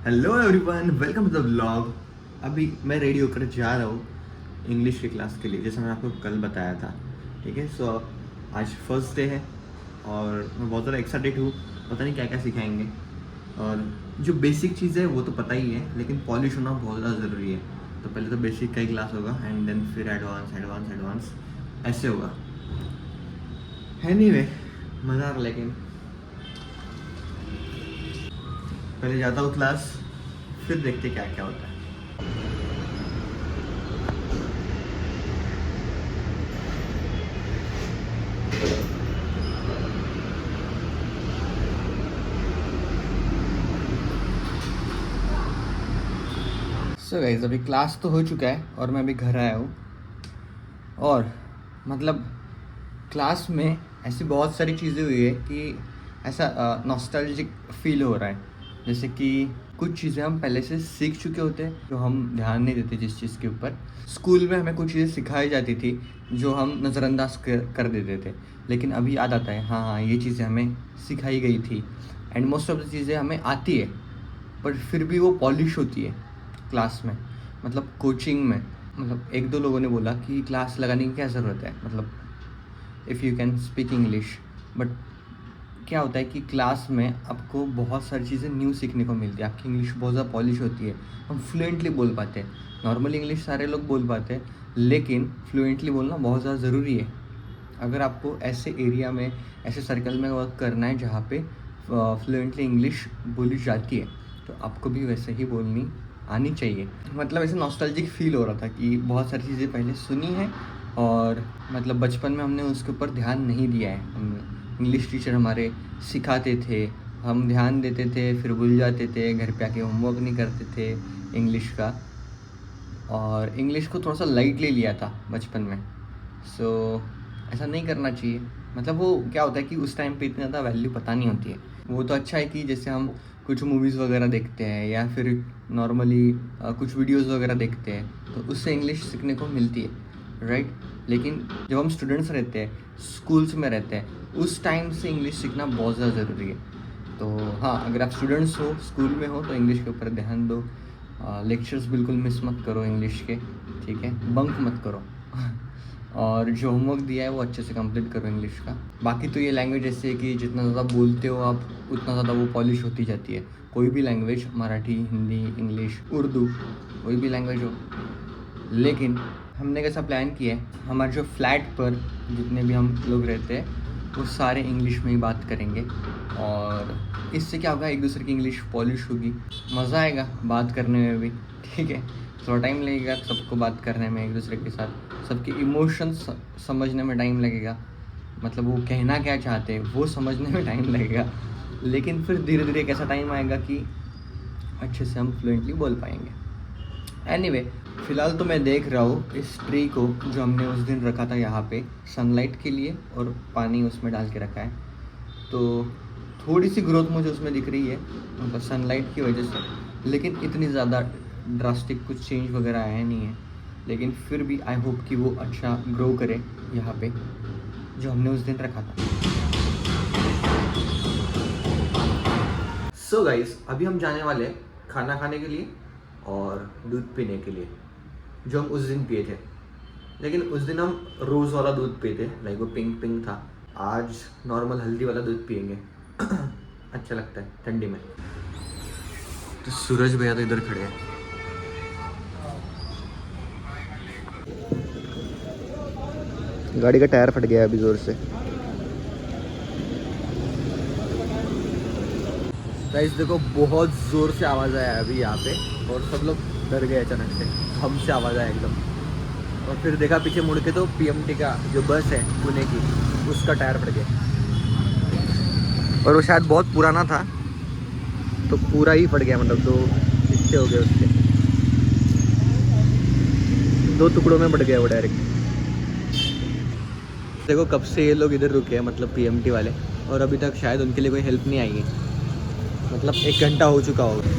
Hello everyone, welcome to the vlog. अभी मैं ready होकर जा रहा हूँ इंग्लिश की क्लास के लिए, जैसे मैंने आपको कल बताया था। ठीक है, सो आज फर्स्ट डे है और मैं बहुत ज़्यादा एक्साइटेड हूँ। पता नहीं क्या क्या सिखाएंगे। और जो बेसिक चीज़ है वो तो पता ही है, लेकिन पॉलिश होना बहुत ज़्यादा ज़रूरी है। तो पहले तो बेसिक का ही क्लास होगा एंड देन फिर एडवांस एडवांस एडवांस ऐसे होगा। एनीवे, मज़ा आ रहा। लेकिन पहले जाता हूँ क्लास, फिर देखते क्या क्या होता है। सो गाइस, अभी क्लास तो हो चुका है और मैं अभी घर आया हूँ। और मतलब क्लास में ऐसी बहुत सारी चीज़ें हुई है कि ऐसा नॉस्टैल्जिक फील हो रहा है। जैसे कि कुछ चीज़ें हम पहले से सीख चुके होते हैं जो हम ध्यान नहीं देते जिस चीज़ के ऊपर। स्कूल में हमें कुछ चीज़ें सिखाई जाती थी जो हम नज़रअंदाज कर देते थे, लेकिन अभी याद आता है हाँ ये चीज़ें हमें सिखाई गई थी। एंड मोस्ट ऑफ द चीज़ें हमें आती है, बट फिर भी वो पॉलिश होती है क्लास में। मतलब कोचिंग में, मतलब एक दो लोगों ने बोला कि क्लास लगाने की क्या ज़रूरत है, मतलब if you can speak English. But क्या होता है कि क्लास में आपको बहुत सारी चीज़ें न्यू सीखने को मिलती है। आपकी इंग्लिश बहुत ज़्यादा पॉलिश होती है, हम फ्लुएंटली बोल पाते हैं। नॉर्मल इंग्लिश सारे लोग बोल पाते हैं, लेकिन फ्लुएंटली बोलना बहुत ज़्यादा ज़रूरी है। अगर आपको ऐसे एरिया में, ऐसे सर्कल में वर्क करना है जहाँ पे फ्लुएंटली इंग्लिश बोली जाती है, तो आपको भी वैसे ही बोलनी आनी चाहिए। मतलब ऐसे नॉस्टैल्जिक फील हो रहा था कि बहुत सारी चीज़ें पहले सुनी हैं और मतलब बचपन में हमने उसके ऊपर ध्यान नहीं दिया है। हम इंग्लिश टीचर हमारे सिखाते थे, हम ध्यान देते थे, फिर भूल जाते थे, घर पे आके होमवर्क नहीं करते थे इंग्लिश का। और इंग्लिश को थोड़ा सा लाइटली लिया था बचपन में। सो ऐसा नहीं करना चाहिए। मतलब वो क्या होता है कि उस टाइम पे इतनी ज़्यादा वैल्यू पता नहीं होती है। वो तो अच्छा है कि जैसे हम कुछ मूवीज़ वगैरह देखते हैं या फिर नॉर्मली कुछ वीडियोज़ वगैरह देखते हैं, तो उससे इंग्लिश सीखने को मिलती है, राइट। लेकिन जब हम स्टूडेंट्स रहते हैं, स्कूल्स में रहते हैं, उस टाइम से इंग्लिश सीखना बहुत ज़्यादा ज़रूरी है। तो हाँ, अगर आप स्टूडेंट्स हो, स्कूल में हो, तो इंग्लिश के ऊपर ध्यान दो। लेक्चर्स बिल्कुल मिस मत करो इंग्लिश के, ठीक है, बंक मत करो। और जो होमवर्क दिया है वो अच्छे से कंप्लीट करो इंग्लिश का। बाकी तो ये लैंग्वेज ऐसी है कि जितना ज़्यादा बोलते हो आप, उतना ज़्यादा वो पॉलिश होती जाती है। कोई भी लैंग्वेज, मराठी, हिंदी, इंग्लिश, उर्दू, कोई भी लैंग्वेज हो। लेकिन हमने कैसा प्लान किया है, हमारे जो फ्लैट पर जितने भी हम लोग रहते हैं वो सारे इंग्लिश में ही बात करेंगे। और इससे क्या होगा, एक दूसरे की इंग्लिश पॉलिश होगी, मज़ा आएगा बात करने में भी, ठीक है। थोड़ा टाइम लगेगा सबको बात करने में, एक दूसरे के साथ सबके इमोशंस समझने में टाइम लगेगा। मतलब वो कहना क्या चाहते हैं वो समझने में टाइम लगेगा, लेकिन फिर धीरे धीरे एक ऐसा टाइम आएगा कि अच्छे से हम फ्लुएंटली बोल पाएंगे। एनीवे, फ़िलहाल तो मैं देख रहा हूँ इस ट्री को जो हमने उस दिन रखा था यहाँ पे सनलाइट के लिए, और पानी उसमें डाल के रखा है। तो थोड़ी सी ग्रोथ मुझे उसमें दिख रही है, मतलब सनलाइट की वजह से, लेकिन इतनी ज़्यादा ड्रास्टिक कुछ चेंज वगैरह आया नहीं है। लेकिन फिर भी आई होप कि वो अच्छा ग्रो करे यहाँ पे जो हमने उस दिन रखा था। सो गाइस, अभी हम जाने वाले हैं खाना खाने के लिए और दूध पीने के लिए, जो हम उस दिन पिए थे। लेकिन उस दिन हम रोज़ वाला दूध पिए थे, लाइक वो पिंक पिंक था। आज नॉर्मल हल्दी वाला दूध पियेंगे। अच्छा लगता है ठंडी में। तो सूरज भैया तो इधर खड़े हैं। गाड़ी का टायर फट गया है अभी ज़ोर से। गाइस देखो, बहुत ज़ोर से आवाज़ आया है अभी यहाँ पे, और सब लोग डर गए अचानक से, हमसे आवाज़ आया एकदम। और फिर देखा पीछे मुड़ के तो पीएमटी का जो बस है पुणे की, उसका टायर फट गया। और वो शायद बहुत पुराना था, तो पूरा ही फट गया, मतलब दो हिस्से हो गए उसके, दो टुकड़ों में फट गया वो डायरेक्ट। देखो कब से ये लोग इधर रुके हैं, मतलब पीएमटी वाले, और अभी तक शायद उनके लिए कोई हेल्प नहीं आई है। मतलब 1 घंटा हो चुका होगा।